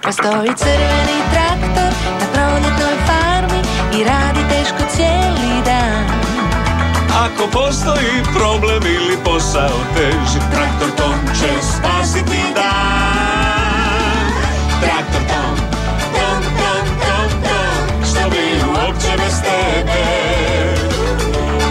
Postoji crveni traktor na proljetnoj farmi i radi teško cijeli dan. Ako postoji problem ili posao teži, traktor Tom će spasiti dan. Traktor Tom, Tom, Tom, Tom, Tom, što bi uopće bez tebe.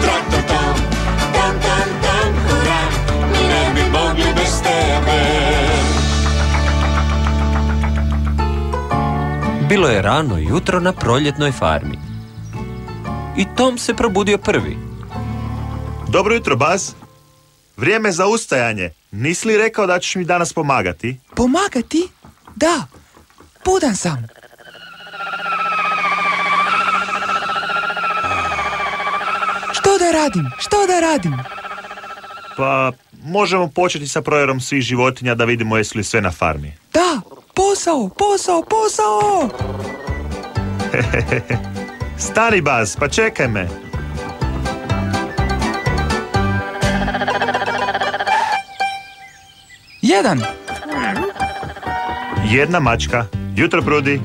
Traktor Tom, Tom, Tom, Tom, hura, mi ne bi mogli bez tebe. Bilo je rano jutro na proljetnoj farmi. I Tom se probudio prvi. Dobro jutro, Baz. Vrijeme za ustajanje. Nisi li rekao da ćeš mi danas pomagati? Pomagati? Da, budan sam. Što da radim? Pa, možemo početi sa provjerom svih životinja da vidimo jesu li sve na farmi. Da, posao! Stani, Baz, pa čekaj me. Jedna mačka. Jutro, Brudi.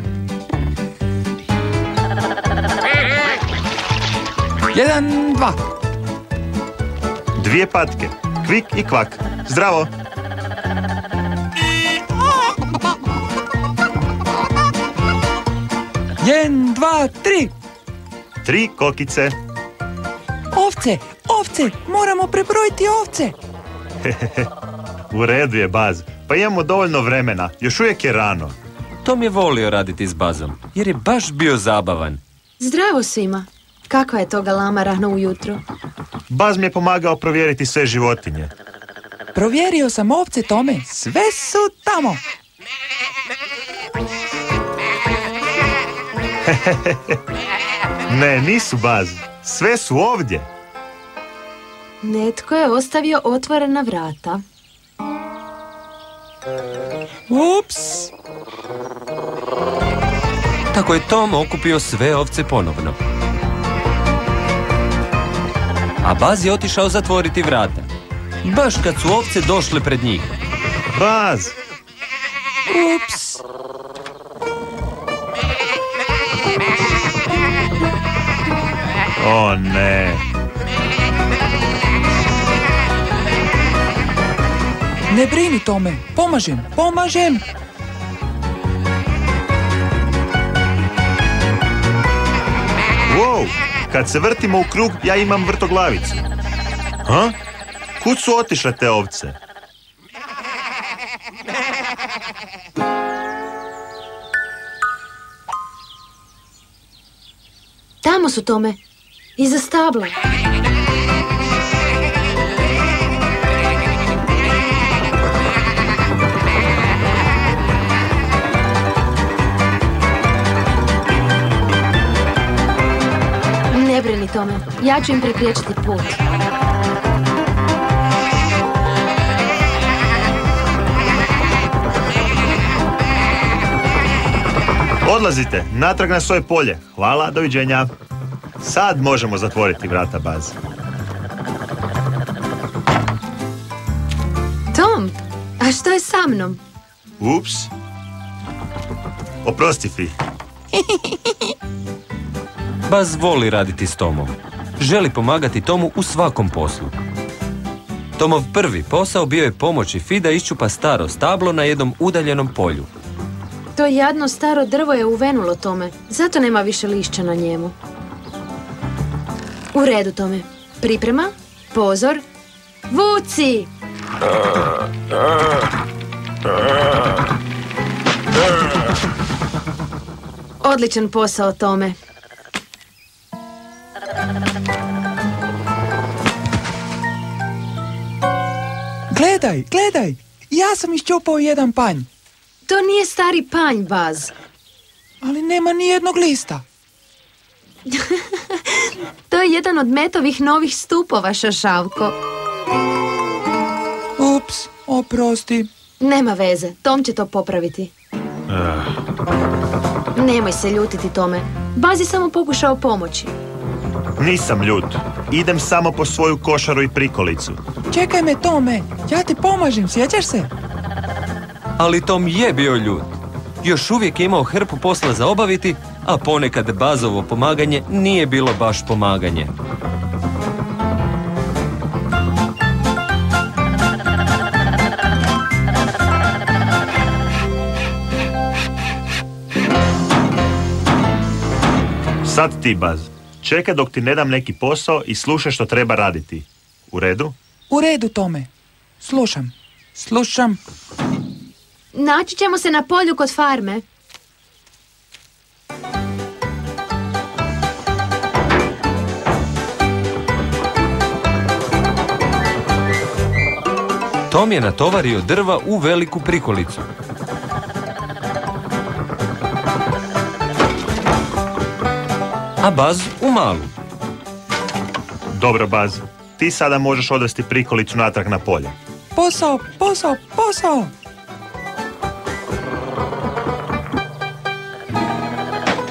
1, 2. 2 patke. Kvik i kvak. Zdravo. Jedan, 2, 3. 3 kokice. Ovce, moramo prebrojiti ovce. U redu je, Baz. Pa imamo dovoljno vremena. Još uvijek je rano. Tom je volio raditi s Bazom, jer je baš bio zabavan. Zdravo svima. Kakva je to galama rano ujutro? Baz mi je pomagao provjeriti sve životinje. Provjerio sam ovce, Tome. Sve su tamo. Ne, nisu, Baz. Sve su ovdje. Netko je ostavio otvorena vrata. Ups! Tako je Tom okupio sve ovce ponovno. A Baz je otišao zatvoriti vrata. Baš kad su ovce došle pred njih. Baz! Ups! O ne! Ne brini, Tome. Pomažem. Wow! Kad se vrtimo u krug, ja imam vrtoglavicu. Ha? Kud su otišle te ovce? Tamo su, Tome. Iza stabla. Ne brini, Tome. Ja ću im prepriječiti put. Odlazite, natrag na svoje polje. Hvala, doviđenja. Sad možemo zatvoriti vrata, Baz. Tom, a što je sa mnom? Ups. Oprosti, Fi. Baz voli raditi s Tomom. Želi pomagati Tomu u svakom poslu. Tomov prvi posao bio je pomoći Fi da iščupa staro stablo na jednom udaljenom polju. To jadno staro drvo je uvenulo, Tome. Zato nema više lišća na njemu. U redu, Tome. Priprema, pozor, vuci! Odličan posao, Tome. Gledaj, ja sam iščupao jedan panj. To nije stari panj, Baz. Ali nema ni jednog lista. To je jedan od Metovih novih stupova, šašavko. Ups, oprosti. Nema veze, Tom će to popraviti. Nemoj se ljutiti, Tome. Baz je samo pokušao pomoći. Nisam ljut. Idem samo po svoju košaru i prikolicu. Čekaj me, Tome. Ja ti pomažem, sjećaš se? Ali Tom je bio ljut. još uvijek je imao hrpu posla za obaviti, a ponekad Bazovo pomaganje nije bilo baš pomaganje. Sad ti, Baz. Čekaj dok ti ne dam neki posao i slušaj što treba raditi. U redu? U redu, Tome. Slušam. Naći ćemo se na polju kod farme. Tom je natovario drva u veliku prikolicu. A Baz u malu. Dobro, Baz. Ti sada možeš odvesti prikolicu natrag na polje. Posao.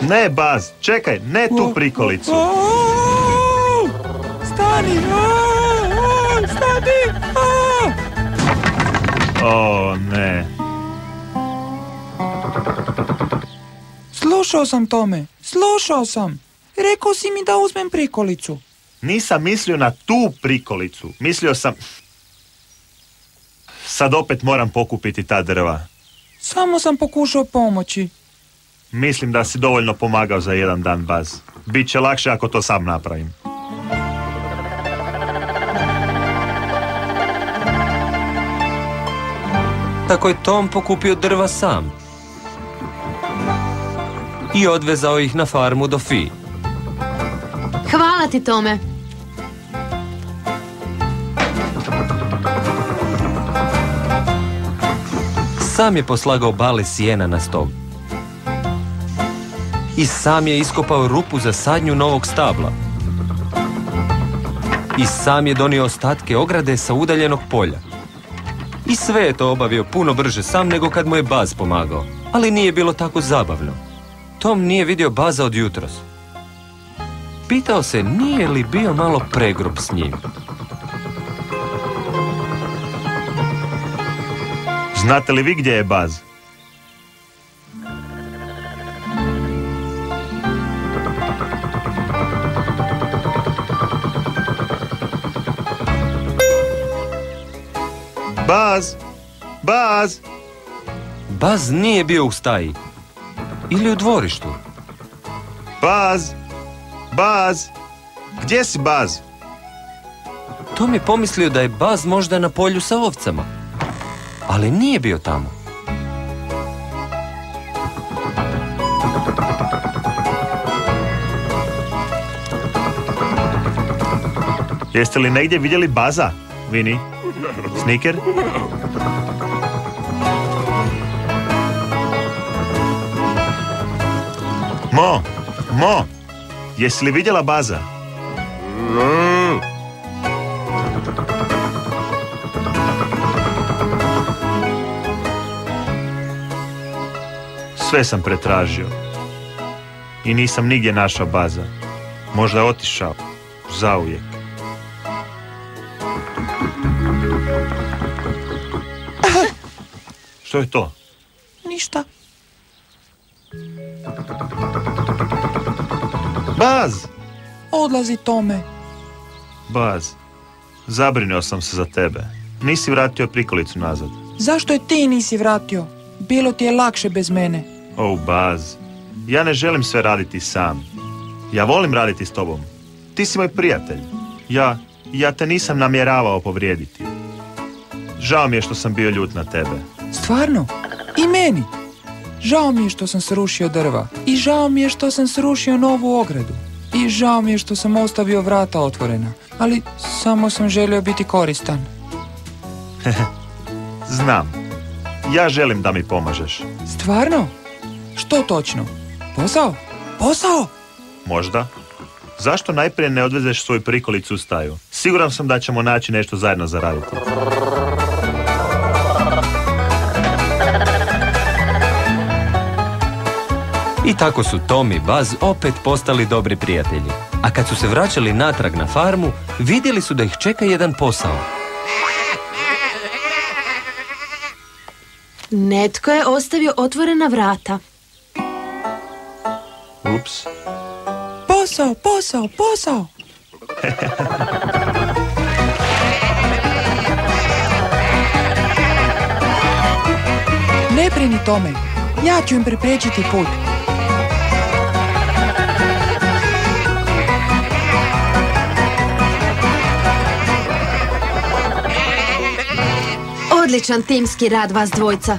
Ne, Baz, čekaj, ne tu prikolicu. Stani! Stani! O, ne. Slušao sam, Tome. Rekao si mi da uzmem prikolicu. Nisam mislio na tu prikolicu. Mislio sam... Sad opet moram pokupiti ta drva. Samo sam pokušao pomoći. Mislim da si dovoljno pomagao za jedan dan, Baz. Biće lakše ako to sam napravim. Tako je Tom pokupio drva sam i odvezao ih na farmu do Fi. Hvala ti, Tome. Sam je poslagao bale sjena na stol. I sam je iskopao rupu za sadnju novog stabla. I sam je donio ostatke ograde sa udaljenog polja. I sve je to obavio puno brže sam nego kad mu je Baz pomagao. Ali nije bilo tako zabavno. Tom nije vidio Baza od jutros. Pitao se nije li bio malo pregrub s njim. Znate li vi gdje je Baz? Baz! Baz nije bio u staji. Ili u dvorištu. Baz! Gdje si, Baz? Tom je pomislio da je Baz možda na polju sa ovcama. Ali nije bio tamo. Jeste li negdje vidjeli Baza, Vini? Sniker? Mo! Jesi li vidjela Baza? Sve sam pretražio. I nisam nigdje našao Baza. Možda je otišao. Zauvijek. Što je to? Ništa. Baz! Odlazi, Tome. Baz, zabrinio sam se za tebe. Nisi vratio prikolicu nazad. Zašto je ti nisi vratio? Bilo ti je lakše bez mene. Baz, ja ne želim sve raditi sam. Ja volim raditi s tobom. Ti si moj prijatelj. Ja te nisam namjeravao povrijediti. Žao mi je što sam bio ljut na tebe. Stvarno? I meni? Žao mi je što sam srušio drva. I žao mi je što sam srušio novu ogradu. I žao mi je što sam ostavio vrata otvorena. Ali samo sam želio biti koristan. Znam. Ja želim da mi pomažeš. Stvarno? Što točno? Posao? Možda. Zašto najprije ne odvezeš svoju prikolicu u staju? Siguran sam da ćemo naći nešto zajedno za raditi. I tako su Tom i Baz opet postali dobri prijatelji. A kad su se vraćali natrag na farmu, vidjeli su da ih čeka jedan posao. Netko je ostavio otvorena vrata. Ups. Posao, posao, posao! Ne brini, Tome, ja ću im prepriječiti put. Odličan timski rad vas dvojca.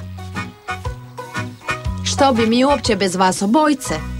Što bi mi uopće bez vas obojice?